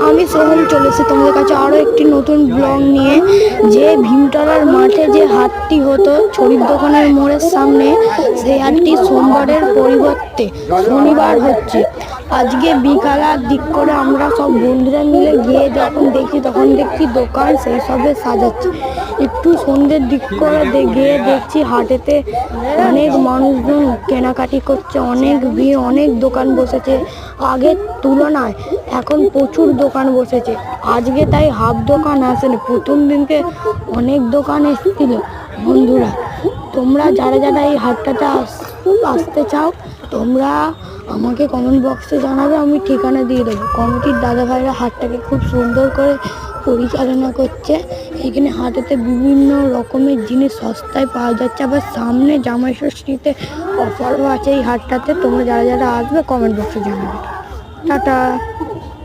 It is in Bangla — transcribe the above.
আমি সোহম চলেছি তোমাদের কাছে আরও একটি নতুন ব্লগ নিয়ে। যে ভীমতলার মাঠে যে হাটটি হতো ছড়ির দোকানের মোড়ের সামনে, সেই হাটটি সোমবারের পরিবর্তে শনিবার হচ্ছে। আজকে বিকালের দিক করে আমরা সব বন্ধুরা মিলে গিয়ে যখন দেখি তখন দেখছি দোকান সেই সবে সাজাচ্ছে। একটু সন্ধ্যের দিক করে গিয়ে দেখছি হাটেতে অনেক মানুষজন কেনাকাটি করছে, অনেক ভিড়, অনেক দোকান বসেছে। আগের তুলনায় এখন প্রচুর দোকান বসেছে। আজকে তাই হাফ দোকান আসেনি, প্রথম দিনকে অনেক দোকান এসেছিল। বন্ধুরা, তোমরা যারা যারা এই হাটটাতে আসতে চাও তোমরা আমাকে কমেন্ট বক্সে জানাবে, আমি ঠিকানা দিয়ে দেবো। কমিটির দাদা ভাইরা হাটটাকে খুব সুন্দর করে পরিচালনা করছে। এখানে হাটেতে বিভিন্ন রকমের জিনিস সস্তায় পাওয়া যাচ্ছে, আবার সামনে জামাই ষষ্ঠীতে অফারও আছে এই হাটটাতে। তোমরা যারা যারা আসবে কমেন্ট বক্সে জানাবে। টাটা।